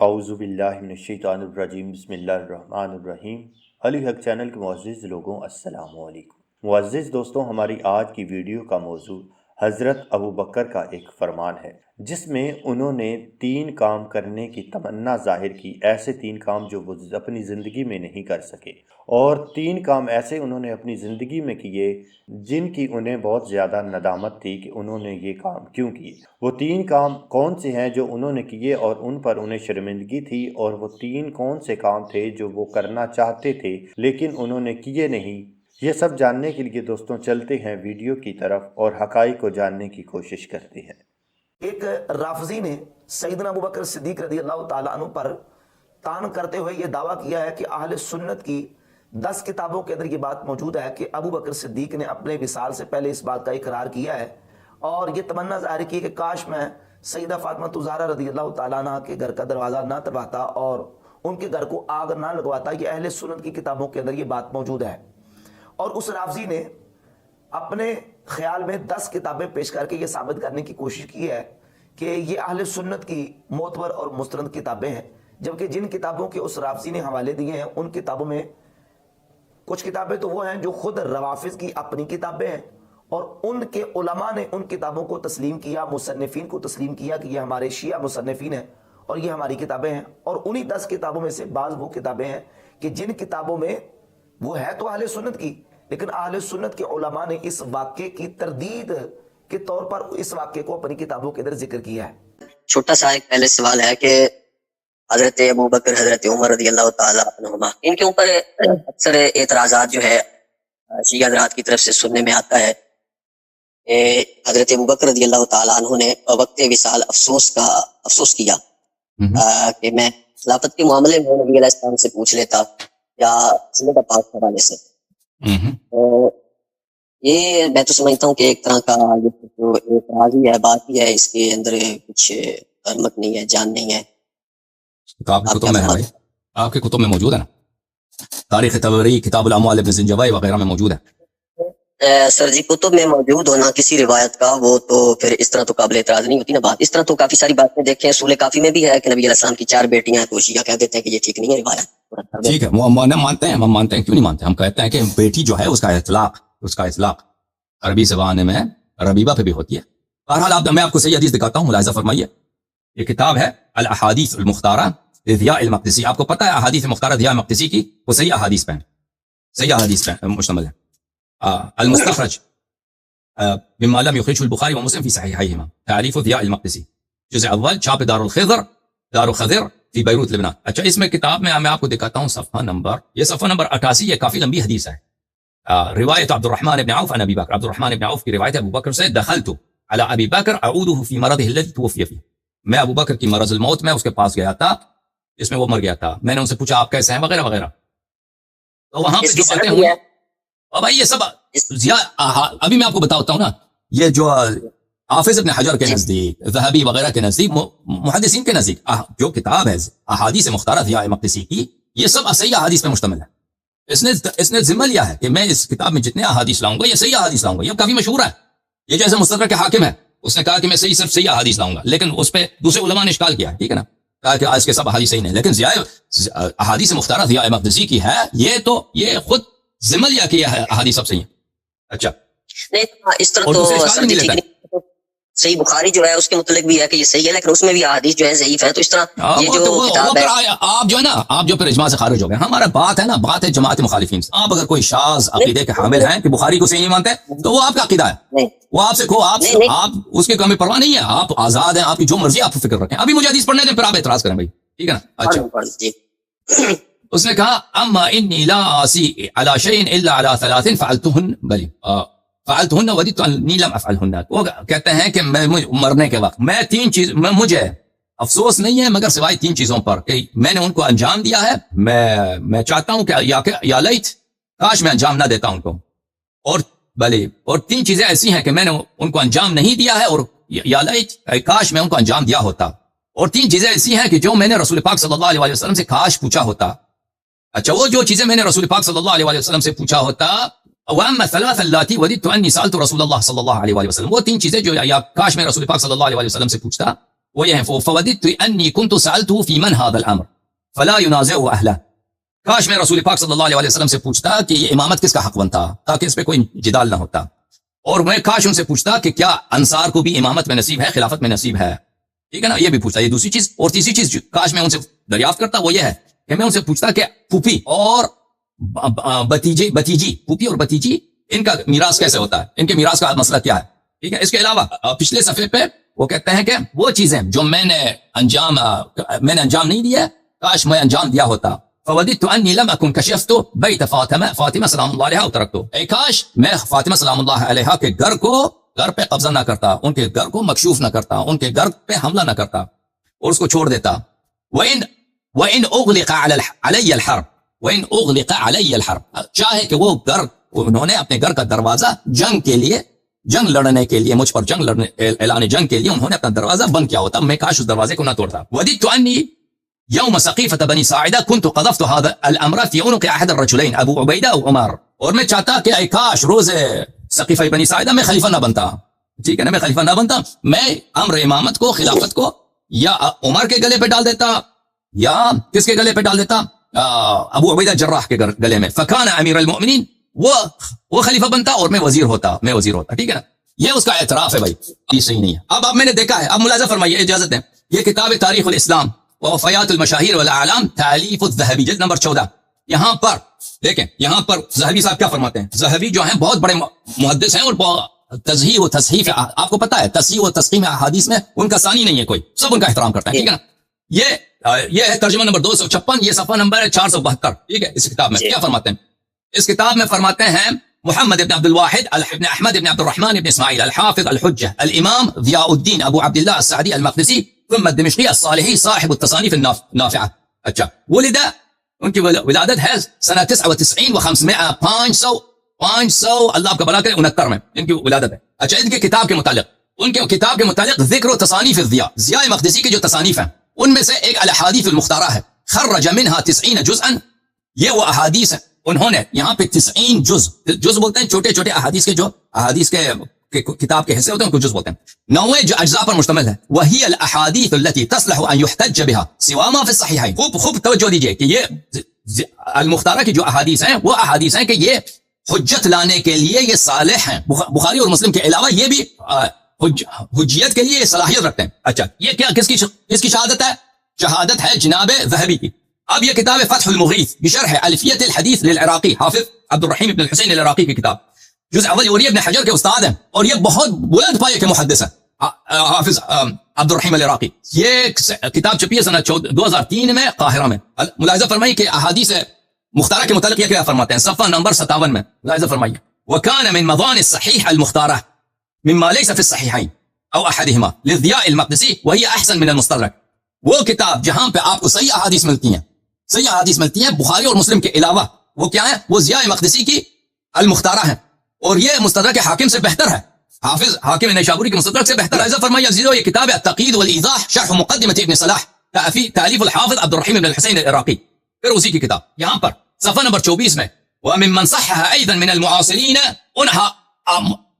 اعوذ باللہ من الشیطان الرجیم، بسم اللہ الرحمن الرحیم۔ علی حق چینل کے معزز لوگوں، السلام علیکم۔ معزز دوستوں، ہماری آج کی ویڈیو کا موضوع حضرت ابوبکر کا ایک فرمان ہے، جس میں انہوں نے 3 کام کرنے کی تمنا ظاہر کی، ایسے 3 کام جو وہ اپنی زندگی میں نہیں کر سکے، اور 3 کام ایسے انہوں نے اپنی زندگی میں کیے جن کی انہیں بہت زیادہ ندامت تھی کہ انہوں نے یہ کام کیوں کیے۔ وہ 3 کام کون سے ہیں جو انہوں نے کیے اور ان پر انہیں شرمندگی تھی، اور وہ 3 کون سے کام تھے جو وہ کرنا چاہتے تھے لیکن انہوں نے کیے نہیں؟ یہ سب جاننے کے لیے دوستوں چلتے ہیں ویڈیو کی طرف اور حقائق کو جاننے کی کوشش کرتے ہیں۔ ایک رافضی نے سیدنا ابوبکر صدیق رضی اللہ تعالیٰ عنہ پر تان کرتے ہوئے یہ دعویٰ کیا ہے کہ اہل سنت کی 10 کتابوں کے اندر یہ بات موجود ہے کہ ابوبکر صدیق نے اپنے وصال سے پہلے اس بات کا اقرار کیا ہے اور یہ تمنا ظاہر کی کہ کاش میں سیدہ فاطمہ الزہرا رضی اللہ تعالیٰ عنہ کے گھر کا دروازہ نہ تڑواتا اور ان کے گھر کو آگ نہ لگواتا۔ یہ اہل سنت کی کتابوں کے اندر یہ بات موجود ہے، اور اس رافضی نے اپنے خیال میں 10 کتابیں پیش کر کے یہ ثابت کرنے کی کوشش کی ہے کہ یہ اہل سنت کی معتبر اور مستند کتابیں ہیں، جبکہ جن کتابوں کے اس رافضی نے حوالے دیے ہیں ان کتابوں میں کچھ کتابیں تو وہ ہیں جو خود روافض کی اپنی کتابیں ہیں، اور ان کے علماء نے ان کتابوں کو تسلیم کیا، مصنفین کو تسلیم کیا کہ یہ ہمارے شیعہ مصنفین ہیں اور یہ ہماری کتابیں ہیں۔ اور انہی 10 کتابوں میں سے بعض وہ کتابیں ہیں کہ جن کتابوں میں وہ ہے تو اہل سنت کی، لیکن اہل سنت کے علماء نے اس واقعے کی تردید کے طور پر اس واقعے کو اپنی کتابوں کے اندر ذکر کیا ہے۔ چھوٹا سا ایک پہلے سوال ہے کہ حضرت ابوبکر، حضرت عمر رضی اللہ تعالیٰ عنہما، ان کے اوپر اکثر اعتراضات جو ہے شیعہ حضرات کی طرف سے سننے میں آتا ہے کہ حضرت ابوبکر رضی اللہ تعالیٰ عنہ نے وقت وصال افسوس کیا کہ میں خلافت کے معاملے میں نبی علیہ السلام سے پوچھ لیتا یا سنت پاک کے حوالے سے۔ تو یہ میں تو سمجھتا ہوں کہ ایک طرح کا جو اعتراض ہی ہے، بات ہی ہے، اس کے اندر کچھ حرمت نہیں ہے، جان نہیں ہے۔ تو آپ کے کتب میں ہے بھائی، آپ کے کتب میں موجود ہے نا، تاریخ طبری، کتاب الاموال ابن زنجبائی وغیرہ میں موجود ہے۔ سر جی، کتب میں موجود ہونا کسی روایت کا وہ تو پھر اس طرح تو قابل اعتراض نہیں ہوتی نا بات۔ اس طرح تو کافی ساری باتیں دیکھیں، اصول کافی میں بھی ہے کہ نبی علیہ السلام کی 4 بیٹیاں ہیں، تو شیعہ کہہ دیتے ہیں کہ یہ ٹھیک نہیں ہے روایت۔ ٹھیک ہے، وہ مانتے ہیں، ہم مانتے ہیں، کیوں نہیں مانتے؟ ہم کہتے ہیں کہ بیٹی جو ہے اس کا اطلاق عربی زبان میں ربیبہ پہ بھی ہوتی ہے۔ بہرحال میں آپ کو صحیح حدیث دکھاتا ہوں، ملاحظہ فرمائیے۔ یہ کتاب ہے الاحادیث المختارہ ضیاء المقدسی۔ آپ کو پتہ ہے احادیث مختارہ ضیاء المقدسی کی وہ صحیح احادیث پہ مشتمل ہے۔ المستخرج مما لم يخرجه البخاری ومسلم في صحيحيهما، تعریف ضیاء المقدسی، جزء اول، چھاپ دار الخضر فی بیروت لبنان۔ اچھا، اس میں کتاب میں میں آپ کو دکھاتا ہوں صفحہ نمبر 88۔ یہ کافی لمبی حدیث ہے۔ روایت عبد الرحمن بن عوف عن ابی بکر، عبد الرحمن بن عوف کی روایت ابو بکر سے، دخلت على ابی بکر اعوده في مرضه الذي توفي فيه، میں ابو بکر کی مرض الموت میں اس کے پاس گیا تھا جس میں وہ مر گیا تھا۔ میں نے ان سے پوچھا آپ کیسے ہیں وغیرہ وغیرہ، تو وہاں پہ جو باتیں ہوئی، اور بھائی یہ سب ابھی میں آپ کو بتاتا ہوں نا، یہ جو حافظ ابن حجر کے نزدیک، ذہبی وغیرہ کے نزدیک، محدثین کے نزدیک جو کتاب ہے احادیث مختارہ ضیاء مقدسی کی، یہ سب صحیح احادیث پہ مشتمل ہے۔ اس نے ذمہ لیا ہے کہ میں اس کتاب میں جتنے احادیث لاؤں گا یہ صحیح احادیث لاؤں گا۔ یہ کافی مشہور ہے، یہ جیسے مستدرک حاکم ہے، اس نے کہا کہ میں صرف صحیح احادیث لاؤں گا، لیکن اس پہ دوسرے علماء نے اشکال کیا، ٹھیک ہے نا، کہا کہ اس کے سب احادیث صحیح نہیں، لیکن احادیث مختارہ ضیاء مقدسی کی ہے، یہ خود ذمہ لیا کہ یہ احادیث سب صحیح ہیں۔ اچھا، نہیں اس طرح تو صحیح بخاری جو ہے اس کے متعلق بھی ہے کہ یہ صحیح ہے، لیکن اس میں بھی احادیث جو ہے ضعیف ہے۔ تو اس طرح یہ جو کتاب ہے، آپ جو ہے نا، آپ جو پھر اجماع سے خارج ہو گئے۔ ہمارا بات ہے نا، بات ہے جماعت مخالفین سے۔ آپ اگر کوئی شاذ عقیدے کے حامل ہیں کہ بخاری کو صحیح نہیں مانتے ہیں، تو وہ آپ کا عقیدہ ہے، وہ آپ سے کھو، آپ اس کی کمی پرواہ نہیں ہے، آپ آزاد ہیں، آپ کی جو مرضی آپ فکر رکھیں۔ ابھی مجھے حدیث پڑھنے دیں، پھر آپ اعتراض کریں بھائی، ٹھیک ہے نا۔ اچھا، اس نے کہا اما انی لا اسی علی شیء الا علی 3 فعلتهن وددت انی لم افعلهن۔ وہ کہتے ہیں کہ میں مرنے کے وقت میں 3 چیز، مجھے افسوس نہیں ہے مگر سوائے 3 چیزوں پر کہ میں نے ان کو انجام دیا ہے، میں چاہتا ہوں کہ یا لیت، کاش میں انجام نہ دیتا ان کو، اور 3 چیزیں ایسی ہیں کہ میں نے ان کو انجام نہیں دیا ہے، اور یا لیت، کاش میں ان کو انجام دیا ہوتا، اور 3 چیزیں ایسی ہیں کہ جو میں نے رسول پاک صلی اللہ علیہ وسلم سے کاش پوچھا ہوتا۔ اچھا، وہ جو چیزیں میں نے رسول پاک صلی اللہ علیہ وسلم سے پوچھا ہوتا، وَأَمَّا الثَّلَاثَ اللَّاتِي وَدِدتُّ أَنِّي سَأَلْتُ رَسُولَ اللَّهِ صلی اللہ علیہ وسلم، وہ 3 چیزیں جو یا کاش میں رسول پاک صلی اللہ علیہ وسلم سے پوچھتا، وہ یہ ہے فوددت انی کنت سألته في من هذا الامر فلا ينازعه اهله. کاش میں رسول پاک صلی اللہ علیہ وسلم سے پوچھتا کہ یہ امامت کس کا حق بنتا تاکہ اس پہ کوئی جدال نہ ہوتا، اور میں کاش ان سے پوچھتا کہ کیا انصار کو بھی امامت میں نصیب ہے، خلافت میں نصیب ہے، ٹھیک ہے نا، یہ بھی پوچھتا. یہ دوسری چیز. اور تیسری چیز کاش میں ان سے دریافت کرتا وہ یہ ہے کہ میں ان سے پوچھتا کہ پھوپھی اور بتیجی پھوپھی اور بتیجی ان کا میراث کیسے ہوتا ہے، ان کے میراث کا مسئلہ کیا ہے، ٹھیک ہے. اس کے علاوہ پچھلے صفحے پہ وہ کہتے ہیں کہ وہ چیزیں جو میں نے انجام نہیں دیا، کاش میں انجام دیا ہوتا. فوددت انی لم اکن کشفت بیت فاطمہ سلام اللہ علیہا وترکتو. اے کاش میں فاطمہ سلام اللہ علیہا کے گھر پہ قبضہ نہ کرتا، ان کے گھر کو مکشوف نہ کرتا، ان کے گھر پہ حملہ نہ کرتا اور اس کو چھوڑ دیتا. وَإِنْ أُغْلِقَ عَلَيَّ الْحَرْبِ وَإِنْ أُغْلِقَ عَلَيَّ الْحَرْبِ. چاہے کہ وہ گھر، انہوں نے اپنے گھر کا دروازہ جنگ لڑنے کے لیے، مجھ پر اعلان جنگ کے لیے انہوں نے اپنا دروازہ بند کیا ہوتا، میں کاش اس دروازے کو نہ توڑتا. وَدِدْتُ أَنِّي يوم سقيفة بني ساعدة كنت قذفت هذا الأمر في عنق أحد الرجلين أبو عبيدة أو عمر. اور میں چاہتا کہ اے کاش روز سقیفہ بنی ساعدہ میں خلیفہ نہ بنتا، ٹھیک ہے نا، میں خلیفہ نہ بنتا، میں امر امامت کو، خلافت کو یا عمر کے گلے پہ ڈال دیتا یا کس کے گلے پہ ڈال دیتا، ابو عبیدہ جراح کے گلے میں. فکان امیر المؤمنین، وہ خلیفہ بنتا اور میں وزیر ہوتا، ٹھیک ہے نا. یہ اس کا اعتراف ہے بھائی، یہ صحیح نہیں ہے. اب میں نے دیکھا ہے، اب ملاحظہ فرمائیے، اجازت دیں، یہ کتاب تاریخ الاسلام ووفیات المشاہیر والاعلام تالیف الذہبی جلد نمبر 14. یہاں پر دیکھیں، یہاں پر ذہبی صاحب کیا فرماتے ہیں. ذہبی جو ہیں بہت بڑے محدث ہیں اور تصحیح و تصحیف، آپ کو پتا ہے تصحیح و تصحیح احادیث میں ان کا ثانی نہیں ہے کوئی، سب ان کا احترام کرتا ہے، ٹھیک ہے نا. یہ ہے ترجمہ نمبر 256، یہ صفحہ نمبر ہے 472، ٹھیک ہے. اس کتاب میں کیا فرماتے ہیں؟ اس کتاب میں فرماتے ہیں محمد ابن عبد الواحد ابن احمد ابن عبد الرحمن ابن اسماعیل الحافظ الحجہ الامام ضیاء الدین ابو عبد اللہ السعدی المقدسی ثم الدمشقی الصالحی صاحب التصانیف النافعہ. اچھا، ولد، ان کی ولادت ہے سنہ 99 و500 500 اللہ آپ کا بلا کرے 69 میں ان کی ولادت ہے. اچھا، ان کی کتاب کے متعلق، ان کے کتاب کے متعلق ذکر و تصانیف ضیاء مقدسی کی جو تصانیف ہیں ان میں سے ایک الاحادیث المختارہ ہے، خرج منها 90 جزءا. یہ وہ احادیث ہیں، انہوں نے یہاں پہ 90 جز بولتے ہیں، چھوٹے چھوٹے احادیث کے جو احادیث کے کتاب کے حصے ہوتے ہیں ان کو جز بولتے ہیں. 9 جو اجزاء پر مشتمل ہے. وہی الاحادیث التي تصلح ان يحتج بها سوا ما في الصحيحين. خوب توجہ دیجئے کہ یہ المختارہ کی جو احادیث ہیں وہ احادیث ہیں کہ یہ حجت لانے کے لیے یہ صالح ہیں، بخاری اور مسلم کے علاوہ یہ بھی حجیت کے لیے صلاحیت رکھتے ہیں. اچھا، یہ کیا کس کی شہادت ہے؟ شہادت ہے جناب ذہبی کی. اب یہ کتاب فتح المغیث بشرح الفیۃ الحدیث للعراقی، حافظ عبد الرحیم ابن الحسین العراقی کی کتاب، جزء اول، اور یہ ابن حجر کے استاد ہیں اور یہ بہت بلند پائے کے محدث ہیں، حافظ عبد الرحیم العراقی. یہ کتاب چھپی ہے سنہ 2003 میں قاہرہ میں. ملاحظہ فرمائیے کہ احادیث مختارہ کے متعلق یہ کیا فرماتے ہیں، صفحہ نمبر 57 میں ملاحظہ فرمائیے. وكان من مضان الصحيح المختارة مما ليس في الصحيحين او احدهما للضياء المقدسي وهي احسن من المستدرك. وہ کتاب جہاں پہ آپ کو صحیح احادیث ملتی ہیں بخاری اور مسلم کے علاوہ، وہ کیا ہے؟ وہ ضیاء مقدسی کی المختارہ ہے، اور یہ مستدرک حاکم سے بہتر ہے، حافظ حاکم نیشابوری کے مستدرک سے بہتر ہے. فرمایا عزیزو، یہ کتاب ہے التقیید والایضاح شرح مقدمۃ ابن صلاح تالیف الحافظ عبد الرحیم بن الحسین العراقی. پھر اسی کی کتاب یہاں پر صفحہ نمبر 24 میں وممن صحح ايضا من المعاصرین،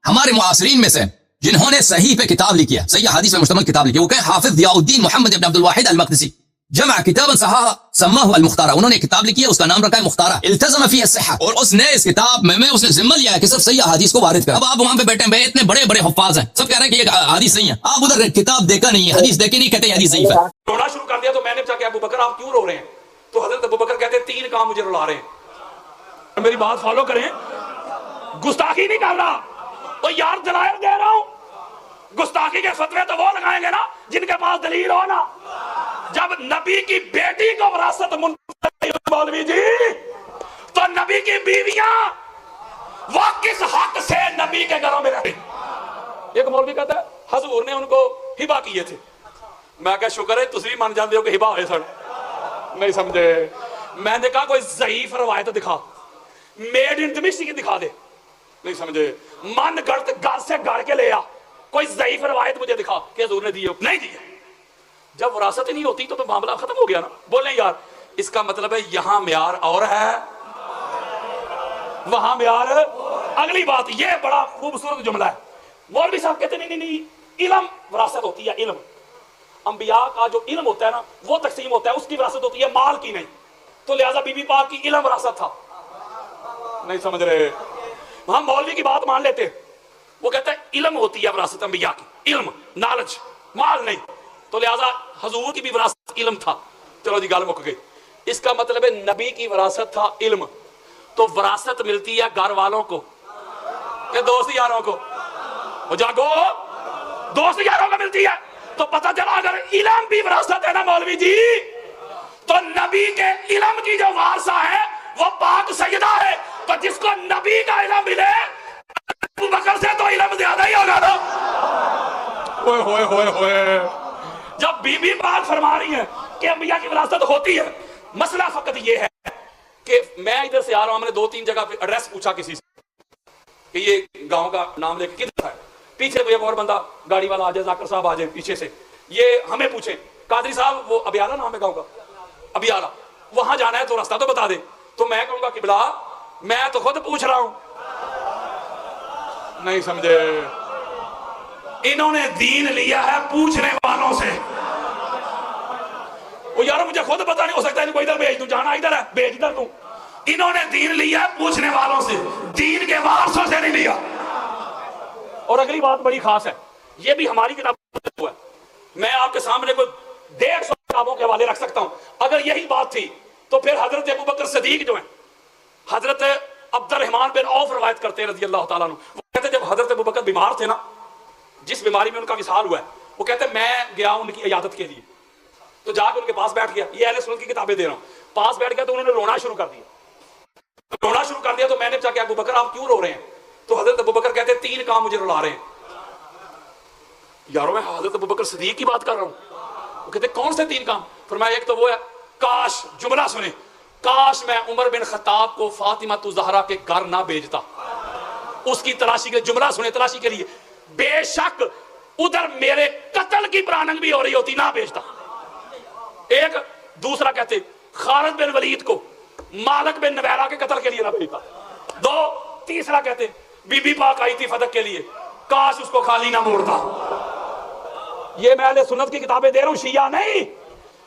ہمارے معاصرین میں سے جنہوں نے صحیح پہ کتاب لکھی ہے، صحیح حدیث پہ مشتمل کتاب لکھی ہے، وہ کہ حافظ ضیاء الدین محمد ابن عبد الواحد المقدسی جمع کتابا صحاحا سماہ المختارہ. انہوں نے کتاب لکھی ہے، اس کا نام رکھا ہے مختارہ. التزم فیہ الصحہ، اور اس نے اس کتاب میں اس نے ذمہ لیا ہے کہ صرف صحیح حدیث کو وارد کرے. اب آپ وہاں پہ بیٹھے ہیں، اتنے بڑے بڑے حفاظ ہیں، سب کہہ رہے ہیں کہ یہ حدیث صحیح ہے، آپ ادھر کتاب دیکھا نہیں ہے، حدیث دیکھے نہیں، کہتے حدیث صحیح ہے. رونا شروع کر دیا تو میں نے پوچھا کہ ابو بکر آپ کیوں رو رہے ہیں؟ تو حضرت ابو بکر کہتے ہیں 3 کام مجھے رلا رہے ہیں. میری بات فالو کریں، گستاخی نہیں کر رہا، تو یار دلائل دے رہا ہوں. گستاخی کے فتوے تو وہ لگائیں گے نا جن کے پاس دلیل ہو نا. جب نبی کی بیٹی کو وراثت منتقل مولوی جی، تو نبی کی بیویاں وہ کس حق سے نبی کے گھروں میں رہتے؟ ایک مولوی کہتا ہے حضور نے ان کو ہبا کیے تھے. میں کہا شکر ہے تسی مان جاندے ہو کہ ہبا ہوئے سن. نہیں سمجھے. میں نے کہا کوئی ضعیف روایت دکھا، میڈ ان دمشق دکھا دے. نہیں سمجھے. من گڑت گھر سے گڑ کے لے آ، کوئی ضعیف روایت مجھے دکھا کہ حضور نے دیے. نہیں دیے. جب وراثت نہیں ہوتی تو معاملہ ختم ہو گیا نا. بولیں یار، اس کا مطلب ہے یہاں معیار اور ہے، وہاں معیار. اگلی بات، یہ بڑا خوبصورت جملہ ہے. مولوی صاحب کہتے نہیں علم وراثت ہوتی ہے، علم. انبیاء کا جو علم ہوتا ہے نا وہ تقسیم ہوتا ہے, اس کی وراثت ہوتی ہے, مال کی نہیں. تو لہٰذا بی بی پاک کی علم وراثت تھا. نہیں سمجھ رہے؟ ہم مولوی کی بات مان لیتے, وہ کہتا ہے علم ہوتی ہے وراثت انبیاء کی, علم, نالج, مال نہیں. تو لہٰذا حضور کی بھی وراثت علم تھا. چلو جی گل مک گئی. اس کا مطلب ہے نبی کی وراثت تھا علم. تو وراثت ملتی ہے گھر والوں کو کہ دوست یاروں کو؟ جاگو, دوست یاروں کو ملتی ہے. تو پتہ چلا اگر علم بھی وراثت ہے نا مولوی جی, تو نبی کے علم کی جو وارثہ ہے وہ پاک سیدہ ہے. تو جس کو نبی کا علم ملے ابو بکر سے تو علم زیادہ ہی ہوگا نا. ہوئے ہوئے ہوئے ہوئے. جب بی بی پاک فرما رہی ہیں کہ انبیاء کی وراثت ہوتی ہے, مسئلہ فقط یہ ہے کہ میں ادھر سے آ رہا ہوں, ہم نے 2-3 جگہ پہ ایڈریس پوچھا کسی سے کہ یہ گاؤں کا نام لے کے کدھر ہے, پیچھے کوئی ایک اور بندہ گاڑی والا آ جائے, ذاکر صاحب آ جائے پیچھے سے, یہ ہمیں پوچھیں قادری صاحب وہ ابیالہ نام ہے گاؤں کا, ابیالہ, وہاں جانا ہے تو راستہ تو بتا دے. تو میں کہوں گا کہ بلا میں تو خود پوچھ رہا ہوں. نہیں سمجھے؟ انہوں نے دین لیا ہے پوچھنے والوں سے. وہ یار مجھے خود پتہ نہیں, ہو سکتا ہے ان کو ادھر بھیج دوں, جانا ادھر ہے بھیج ادھر دوں. انہوں نے دین لیا ہے پوچھنے والوں سے, دین کے وارثوں سے نہیں لیا. اور اگلی بات بڑی خاص ہے, یہ بھی ہماری کتاب ہے, میں آپ کے سامنے کوئی 150 کتابوں کے حوالے رکھ سکتا ہوں. اگر یہی بات تھی تو پھر حضرت ابوبکر صدیق جو ہیں, حضرت عبد الرحمن بن عوف روایت کرتے ہیں رضی اللہ تعالیٰ عنہ, وہ کہتے ہیں جب حضرت ابوبکر بیمار تھے نا, جس بیماری میں ان کا وصال ہوا ہے, وہ کہتے ہیں میں گیا ان کی عیادت کے لیے, تو جا کے ان کے پاس بیٹھ گیا, یہ اہل سنت کی کتابیں دے رہا ہوں, پاس بیٹھ گیا تو انہوں نے رونا شروع کر دیا. تو میں نے پوچھا کہ ابوبکر آپ کیوں رو رہے ہیں؟ تو حضرت ابوبکر کہتے ہیں 3 کام مجھے رلا رہے ہیں. یارو میں حضرت ابوبکر صدیق کی بات کر رہا ہوں. وہ کہتے ہیں کون سے 3 کام؟ فرمایا ایک تو وہ ہے, کاش, جملہ سنیں, کاش میں عمر بن خطاب کو فاطمہ الزہرا کے گھر نہ بھیجتا, اس کی تلاشی کے, جملہ سنیں, تلاشی کے لیے, بے شک ادھر میرے قتل کی پلاننگ بھی ہو رہی ہوتی, نہ بھیجتا. ایک دوسرا کہتے خالد بن ولید کو مالک بن نویرہ کے قتل کے لیے نہ بھیجتا. 2 تیسرا کہتے بی بی پاک آئی تھی فتح کے لیے, کاش اس کو خالی نہ موڑتا. یہ میں اہل سنت کی کتابیں دے رہا ہوں, شیعہ نہیں.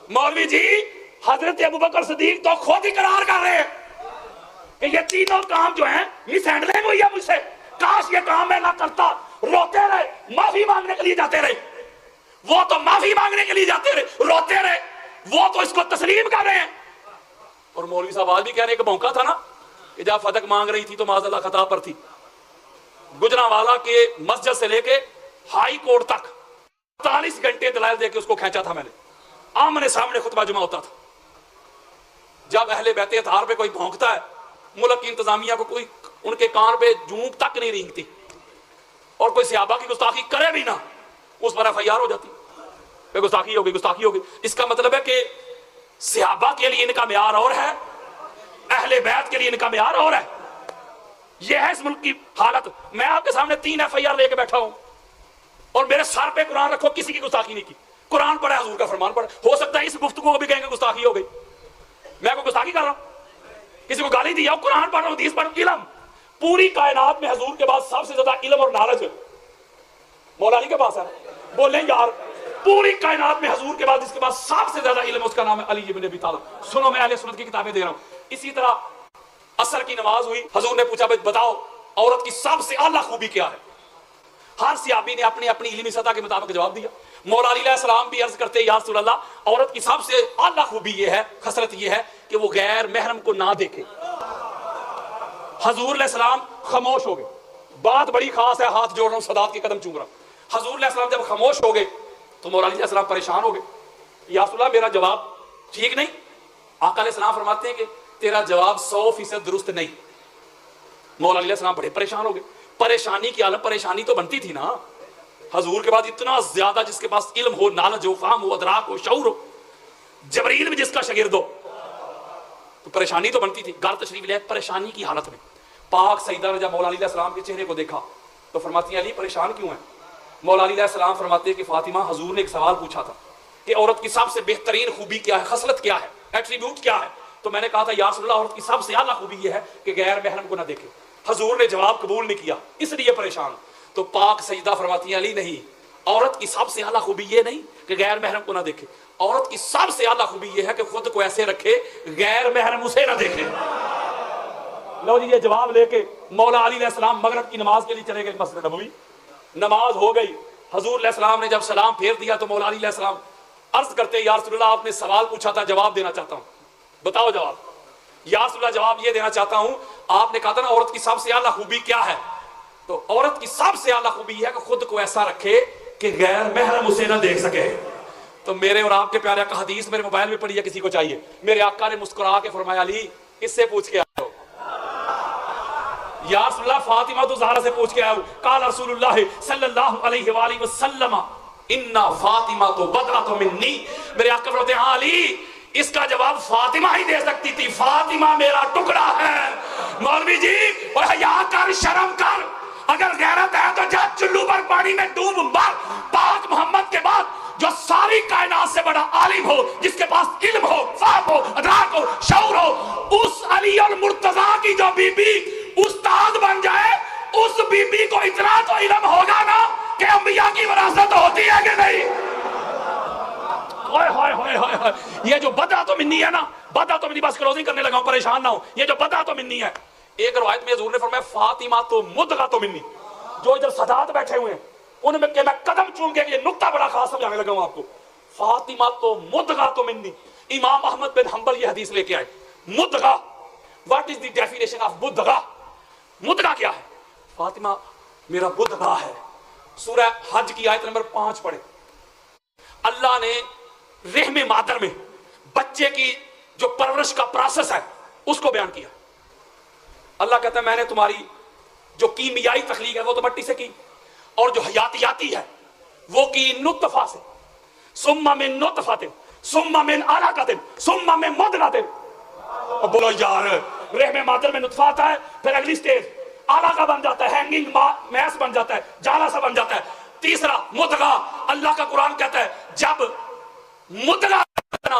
مولوی جی حضرت ابوبکر صدیق تو خود اقرار کر رہے ہیں کہ یہ تینوں کام جو ہیں مس ہینڈلنگ ہوئی ہے مجھ سے, کاش یہ کام میں نہ کرتا. روتے رہے, معافی مانگنے کے لیے جاتے رہے, وہ تو معافی مانگنے کے لیے جاتے رہے, روتے رہے, وہ تو اس کو تسلیم کر رہے ہیں. اور مولوی صاحب آج بھی کہہ رہے ہیں کہ موقع تھا نا کہ جب فتح مانگ رہی تھی تو معاذ اللہ خطا پر تھی. گجرانوالا کے مسجد سے لے کے ہائی کورٹ تک 40 گھنٹے دلائل دے کے اس کو کھینچا تھا میں نے, آمنے سامنے خطبہ جمعہ ہوتا تھا. جب اہل بیت اطہار پہ کوئی بھونکتا ہے, ملک کی انتظامیہ کو کوئی ان کے کان پہ جونک تک نہیں رینگتی, اور کوئی صحابہ کی گستاخی کرے بھی نہ, اس پر FIR ہو جاتی, گستاخی ہو گئی. اس کا مطلب ہے کہ صحابہ کے لیے ان کا معیار اور ہے, اہل بیت کے لیے ان کا معیار اور ہے. یہ ہے اس ملک کی حالت. میں آپ کے سامنے 3 FIR لے کے بیٹھا ہوں اور میرے سر پہ قرآن رکھو, کسی کی گستاخی نہیں کی. قرآن پڑھا, حضور کا فرمان پڑھا. ہو سکتا ہے اس گفتگو کو بھی کہیں گے گستاخی ہو گئی, میں کوئی گستاخی کر رہا ہوں, کسی کو گالی دی, قرآن پڑھ رہا ہوں, حدیث پڑھ رہا ہوں. علم, پوری کائنات میں حضور کے بعد سب سے زیادہ علم اور نالج مولا علی کے پاس ہے. بولیں یار, پوری کائنات میں حضور کے بعد جس کے پاس سب سے زیادہ علم, اس کا نام ہے علی بن ابی طالب. سنو, میں اہل سنت کی کتابیں دے رہا ہوں. اسی طرح عصر کی نماز ہوئی, حضور نے پوچھا بتاؤ عورت کی سب سے اعلیٰ خوبی کیا ہے؟ ہر صحابی نے اپنی اپنی علمی سطح کے مطابق جواب دیا. مولا علی علیہ السلام بھی عرض کرتے یا رسول اللہ, عورت کی سب سے اعلیٰ خوبی یہ ہے, خصلت یہ ہے کہ وہ غیر محرم کو نہ دیکھے. حضور علیہ السلام خاموش ہو گئے. بات بڑی خاص ہے, ہاتھ جوڑ رہا ہوں, صدات کے قدم چوم رہا ہوں. حضور علیہ السلام جب خاموش ہو گئے تو مولا علی علیہ السلام پریشان ہو گئے. یا رسول اللہ میرا جواب ٹھیک نہیں. آقا علیہ السلام فرماتے ہیں کہ تیرا جواب 100% درست نہیں. مولا علیہ السلام بڑے پریشان ہو گئے. پریشانی کی حالت, پریشانی تو بنتی تھی نا, حضور کے بعد اتنا زیادہ جس کے پاس علم ہو, نالج ہو, فہم ہو, ادراک ہو, شعور ہو, جبریل بھی جس کا شاگرد ہو, تو پریشانی تو بنتی تھی. گھر تشریف لے پریشانی کی حالت میں پاک سیدہ نے جب مولا علی علیہ السلام کے چہرے کو دیکھا تو فرماتی ہیں علی پریشان کیوں ہیں؟ مولا علی علیہ السلام فرماتے ہیں کہ فاطمہ, حضور نے ایک سوال پوچھا تھا کہ عورت کی سب سے بہترین خوبی کیا ہے, خصلت کیا ہے, ایٹریبیوٹ کیا ہے؟ تو میں نے کہا تھا یا رسول اللہ عورت کی سب سے اعلیٰ خوبی یہ ہے کہ غیر محرم کو نہ دیکھے. حضور نے جواب قبول نہیں کیا, اس لیے پریشان. تو پاک سیدہ فرماتی ہیں علی نہیں, عورت کی سب سے اعلیٰ خوبی یہ نہیں کہ غیر محرم کو نہ دیکھے. عورت کی سب سے اعلیٰ خوبی یہ ہے کہ خود کو ایسے رکھے غیر محرم اسے نہ دیکھے. لو جی یہ جواب لے کے مولا علی علیہ السلام مغرب کی نماز کے لیے چلے گئے مسجد نبوی. نماز ہو گئی, حضور علیہ السلام نے جب سلام پھیر دیا تو مولا علی علیہ السلام عرض کرتے یا رسول اللہ آپ نے سوال پوچھا تھا, جواب دینا چاہتا ہوں, بتاؤ جواب. یا رسول اللہ جواب یہ دینا چاہتا ہوں, آپ نے کہا تھا نا عورت کی سب سے اعلیٰ خوبی کیا ہے, تو عورت کی سب سے اعلیٰ خوبی یہ ہے کہ خود کو ایسا رکھے کہ غیر محرم اسے نہ دیکھ سکے. تو میرے اور آپ کے پیارے آقا, حدیث میرے موبائل میں پڑھی ہے, کسی کو چاہیے, میرے آقا نے مسکرا کے فرمایا علی اس سے پوچھ کے آئے ہو. یا رسول اللہ فاطمہ تو زہرا سے پوچھ کے آئے ہو. قال رسول اللہ صلی اللہ علیہ وآلہ وسلم انا فاطمہ تو بدعۃ منی. میرے آقا فرماتے ہیں ہاں علی اس کا جواب فاطمہ ہی دے سکتی تھی, فاطمہ میرا ٹکڑا ہے. مولوی جی حیا کر, شرم کر, اگر غیرت ہے تو جا چلو پر پانی میں ڈوب مر. پاک محمد کے بعد جو ساری کائنات سے بڑا عالم ہو, جس کے پاس علم ہو, فہم ہو, ادراک ہو, شعور ہو, اس علی المرتضیٰ کی جو بی بی استاد بن جائے, اس بی بی کو اتنا تو علم ہوگا نا کہ انبیاء کی وراثت ہوتی ہے کہ نہیں. یہ جو بدعۃ منی ہے نا, بدعۃ منی, بس کلوزنگ کرنے لگا ہوں, پریشان نہ ہو. یہ جو بدعۃ منی ہے, ایک روایت میں حضور نے فرمایا فاطمہ تو مدغۃ منی. جو ادھر سادات بیٹھے ہوئے ہیں ان میں کہ میں قدم چوم کے یہ نقطہ بڑا خاص سمجھانے لگا ہوں آپ کو. فاطمہ تو مدغۃ منی. امام احمد بن حنبل یہ حدیث لے کے آئے. مدغہ, what is the definition of مدغہ؟ مدغہ کیا ہے؟ فاطمہ میرا مدغہ ہے. سورہ حج کی آیت نمبر 5 پڑھیں. اللہ نے رحم مادر میں بچے کی جو پرورش کا پروسیس ہے اس کو بیان کیا. اللہ کہتا ہے میں نے تمہاری جو کیمیائی تخلیق ہے وہ تو مٹی سے کی, اور جو حیاتیاتی ہے وہ کی نطفہ سے, ثم من نطفۃ ثم من علقۃ ثم من مضغۃ. بولو یار, رحم مادر میں نطفہ آتا ہے, پھر اگلی سٹیج علقہ بن جاتا ہے, ہینگنگ میس بن جاتا ہے, جالا سا بن جاتا ہے, تیسرا مدغہ. اللہ کا قرآن کہتا ہے جب مدغہ بنا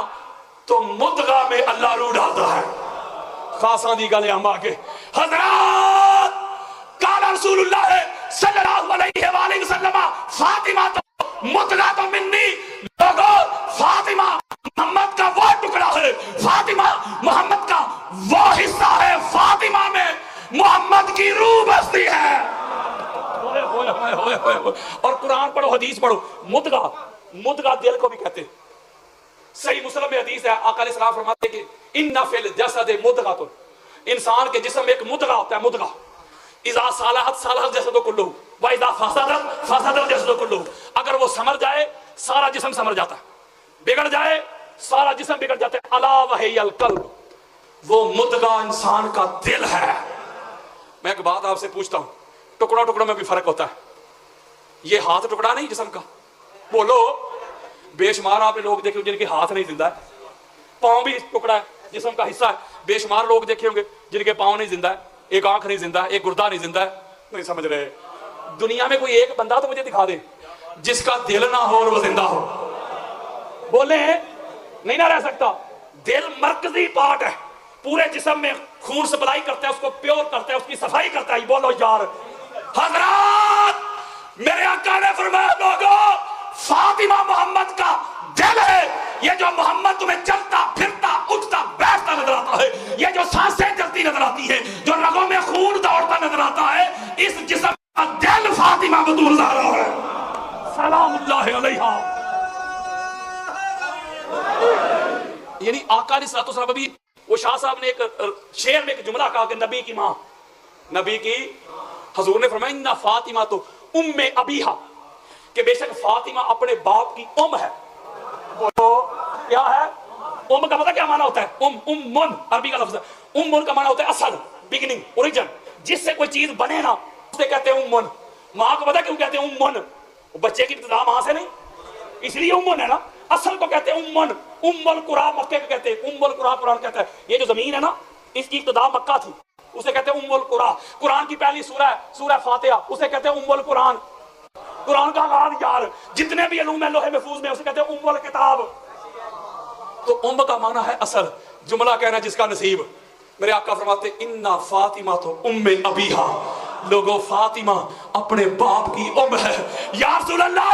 تو مدغہ میں اللہ روح ڈالتا ہے. خاصاں دی گل ہم آگے حضرات, قال رسول اللہ صلی اللہ علیہ وآلہ وسلم فاطمہ تو مدغہ تو منی. لوگوں فاطمہ محمد کا وہ ٹکڑا ہے, فاطمہ محمد کا وہ حصہ ہے, فاطمہ میں محمد کی روح بستی ہے. اور قرآن پڑھو, حدیث پڑھو. مدغہ, مدغہ دل کو بھی کہتے ہیں. صحیح مسلم میں حدیث ہے, آقا علیہ السلام فرماتے ہیں کہ ان فی الجسد مدغۃ. انسان کے جسم میں ایک مدغہ ہوتا ہے, مدغہ. اذا صلحت صلح الجسد کلہ واذا فسدت فسد الجسد کلہ. اگر وہ سمر جائے سارا جسم سمر جاتا ہے, بگڑ جائے سارا جسم بگڑ جاتا ہے. الا وہی القلب, وہ مدغہ انسان کا دل ہے. میں ایک بات آپ سے پوچھتا ہوں, ٹکڑوں ٹکڑوں میں بھی فرق ہوتا ہے. یہ ہاتھ ٹکڑا نہیں جسم کا, بولو. بے شمار آپ نے لوگ دیکھے جن کے ہاتھ نہیں زندہ ہے, پاؤں بھی ٹکڑا ہے, جسم کا حصہ ہے. بے شمار لوگ دیکھے ہوں گے جن کے پاؤں نہیں زندہ ہے, ایک آنکھ نہیں زندہ ہے, ایک گردہ نہیں زندہ ہے. نہیں سمجھ رہے. دنیا میں کوئی ایک بندہ تو مجھے دکھا دے جس کا دل نہ ہو اور وہ زندہ ہو. بولے نہیں نہ رہ سکتا. دل مرکزی پارٹ ہے, پورے جسم میں خون سپلائی کرتا ہے, اس کو پیور کرتا ہے, اس کی صفائی کرتا ہے. بولو یار. حضرات میرے آقا نے فرمایا لوگوں فاطمہ محمد کا دل ہے. یہ جو محمد تمہیں چلتا پھرتا اٹھتا بیٹھتا نظر آتا ہے, یہ جو سانسیں چلتی نظر آتی ہے, جو رگوں میں خون دوڑتا نظر آتا ہے, اس جسم کا دل فاطمہ بطول زہرا ہے سلام اللہ علیہا. یعنی آقا علیہ الصلوۃ والسلام. ابھی وہ شاہ صاحب نے ایک شعر میں ایک جملہ کہا کہ نبی کی ماں, نبی کی. حضور نے فرمایا ان فاطمہ تو ام ابیہا, کہ بے شک فاطمہ اپنے باپ کی ام ہے. بولو کیا ہے؟ ام کا پتہ کیا معنی ہوتا ہے؟ امن عربی کا لفظ ہے. امن کا معنی ہوتا ہے اصل, بگننگ, اوریجن. جس سے کوئی چیز بنے نا اسے کہتے ہیں امن. ماں کو پتہ کیوں کہتے ہیں امن؟ بچے کی ابتدا ماں سے نہیں, اس لیے امن ہے نا. اصل کو کہتے ہیں امن. ام القرآن مکے کو کہتے ہیں, ام القرآن قرآن کہتا ہے. یہ جو زمین ہے نا اس کی ابتدا مکہ تھی, اسے کہتے ہیں ام القرآن. قرآن کی پہلی سورہ ہے سورہ فاتحہ, اسے کہتے ہیں ام القرآن. قرآن کا آغاز یار جتنے بھی علوم ہیں لوح محفوظ میں اسے کہتے ہیں ام الکتاب. تو ام کا معنی ہے اصل, جملہ کہنا جس کا نصیب. میرے آقا فرماتے انا فاطمہ تو ام ابیہا. لوگوں فاطمہ اپنے باپ کی ام ہے. یا رسول اللہ